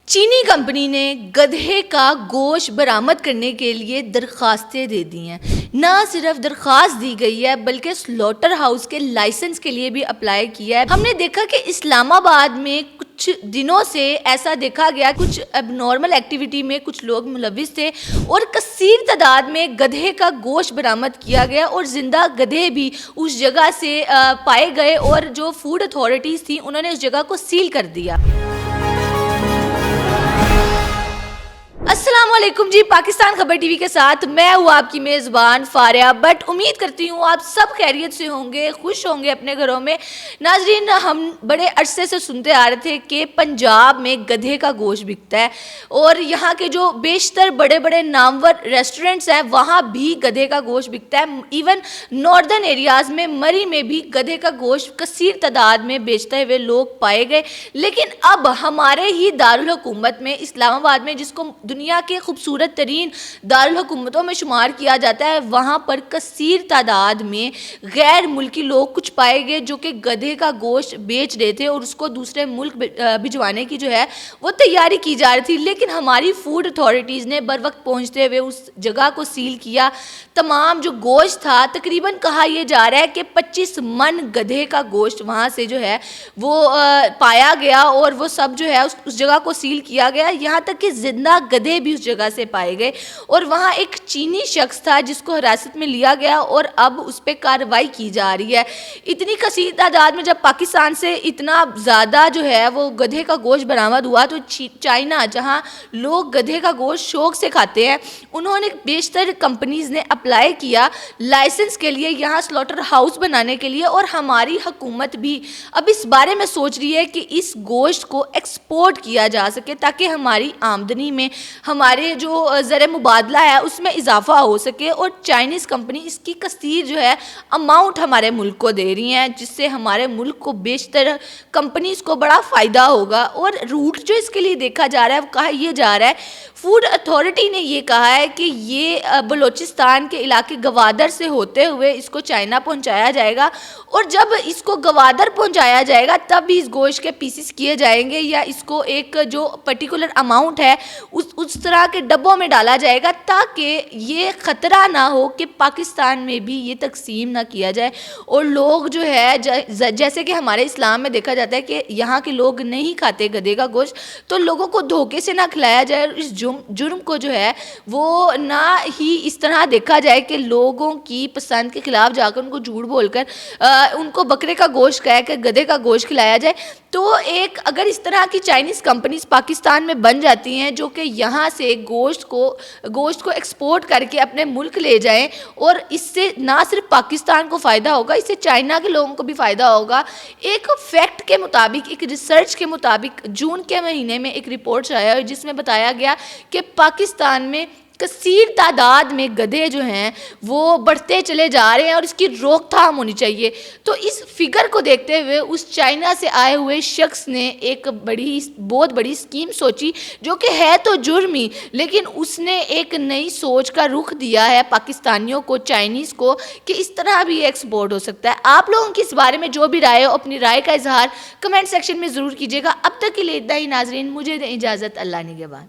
چینی کمپنی نے گدھے کا گوشت برآمد کرنے کے لیے درخواستیں دے دی ہیں۔ نہ صرف درخواست دی گئی ہے بلکہ سلوٹر ہاؤس کے لائسنس کے لیے بھی اپلائی کیا ہے۔ ہم نے دیکھا کہ اسلام آباد میں کچھ دنوں سے ایسا دیکھا گیا، کچھ اب نارمل ایکٹیویٹی میں کچھ لوگ ملوث تھے اور کثیر تعداد میں گدھے کا گوشت برآمد کیا گیا اور زندہ گدھے بھی اس جگہ سے پائے گئے اور جو فوڈ اتھارٹیز تھیں انہوں نے اس جگہ کو سیل کر دیا۔ السلام علیکم جی، پاکستان خبر ٹی وی کے ساتھ میں ہوں آپ کی میزبان فاریہ بٹ۔ امید کرتی ہوں آپ سب خیریت سے ہوں گے، خوش ہوں گے اپنے گھروں میں۔ ناظرین، ہم بڑے عرصے سے سنتے آ رہے تھے کہ پنجاب میں گدھے کا گوشت بکتا ہے اور یہاں کے جو بیشتر بڑے بڑے نامور ریسٹورنٹس ہیں وہاں بھی گدھے کا گوشت بکتا ہے۔ ایون ناردرن ایریاز میں مری میں بھی گدھے کا گوشت کثیر تعداد میں بیچتے ہوئے لوگ پائے گئے، لیکن اب ہمارے ہی دارالحکومت میں اسلام آباد میں، جس کو دنیا کے خوبصورت ترین دارالحکومتوں میں شمار کیا جاتا ہے، وہاں پر کثیر تعداد میں غیر ملکی لوگ کچھ پائے گئے جو کہ گدھے کا گوشت بیچ رہے تھے اور اس کو دوسرے ملک بھجوانے کی جو ہے وہ تیاری کی جا رہی تھی، لیکن ہماری فوڈ اتھارٹیز نے بر وقت پہنچتے ہوئے اس جگہ کو سیل کیا۔ تمام جو گوشت تھا، تقریباً کہا یہ جا رہا ہے کہ 25 من گدھے کا گوشت وہاں سے جو ہے وہ پایا گیا اور وہ سب جو ہے اس جگہ کو سیل کیا گیا، یہاں تک کہ زندہ گدھے بھی اس جگہ سے پائے گئے اور وہاں ایک چینی شخص تھا جس کو حراست میں لیا گیا اور اب اس پہ کارروائی کی جا رہی ہے۔ اتنی کثیر تعداد میں جب پاکستان سے اتنا زیادہ جو ہے وہ گدھے کا گوشت برآمد ہوا تو چائنا، جہاں لوگ گدھے کا گوشت شوق سے کھاتے ہیں، انہوں نے بیشتر کمپنیز نے اپلائی کیا لائسنس کے لیے، یہاں سلوٹر ہاؤس بنانے کے لیے، اور ہماری حکومت بھی اب اس بارے میں سوچ رہی ہے کہ اس گوشت کو ایکسپورٹ کیا جا سکے تاکہ ہماری آمدنی میں، ہمارے جو زر مبادلہ ہے اس میں اضافہ ہو سکے، اور چائنیز کمپنی اس کی کثیر جو ہے اماؤنٹ ہمارے ملک کو دے رہی ہیں، جس سے ہمارے ملک کو بیشتر کمپنیز کو بڑا فائدہ ہوگا۔ اور روٹ جو اس کے لیے دیکھا جا رہا ہے وہ کہا یہ جا رہا ہے، فوڈ اتھارٹی نے یہ کہا ہے کہ یہ بلوچستان کے علاقے گوادر سے ہوتے ہوئے اس کو چائنا پہنچایا جائے گا، اور جب اس کو گوادر پہنچایا جائے گا تب بھی اس گوشت کے پیسز کیے جائیں گے یا اس کو ایک جو پرٹیکولر اماؤنٹ ہے اس طرح کے ڈبوں میں ڈالا جائے گا تاکہ یہ خطرہ نہ ہو کہ پاکستان میں بھی یہ تقسیم نہ کیا جائے اور لوگ جو ہے جیسے کہ ہمارے اسلام میں دیکھا جاتا ہے کہ یہاں کے لوگ نہیں کھاتے گدھے کا گوشت، تو لوگوں کو دھوکے سے نہ کھلایا جائے اور اس جرم کو جو ہے وہ نہ ہی اس طرح دیکھا جائے کہ لوگوں کی پسند کے خلاف جا کر ان کو جھوٹ بول کر ان کو بکرے کا گوشت کہہ کر گدھے کا گوشت کھلایا جائے۔ تو ایک اگر اس طرح کی چائنیز کمپنیز پاکستان میں بن جاتی ہیں جو کہ یہاں سے گوشت کو ایکسپورٹ کر کے اپنے ملک لے جائیں، اور اس سے نہ صرف پاکستان کو فائدہ ہوگا، اس سے چائنا کے لوگوں کو بھی فائدہ ہوگا۔ ایک فیکٹ کے مطابق، ایک ریسرچ کے مطابق جون کے مہینے میں ایک رپورٹ آیا ہے جس میں بتایا گیا کہ پاکستان میں کثیر تعداد میں گدھے جو ہیں وہ بڑھتے چلے جا رہے ہیں اور اس کی روک تھام ہونی چاہیے۔ تو اس فگر کو دیکھتے ہوئے اس چائنا سے آئے ہوئے شخص نے ایک بہت بڑی اسکیم سوچی جو کہ ہے تو جرم ہی، لیکن اس نے ایک نئی سوچ کا رخ دیا ہے پاکستانیوں کو، چائنیز کو، کہ اس طرح بھی ایکسپورٹ ہو سکتا ہے۔ آپ لوگوں کی اس بارے میں جو بھی رائے ہو اپنی رائے کا اظہار کمنٹ سیکشن میں ضرور کیجیے گا۔ اب تک کے لیے اتنا ہی ناظرین، مجھے دیں اجازت، اللہ نگہبان۔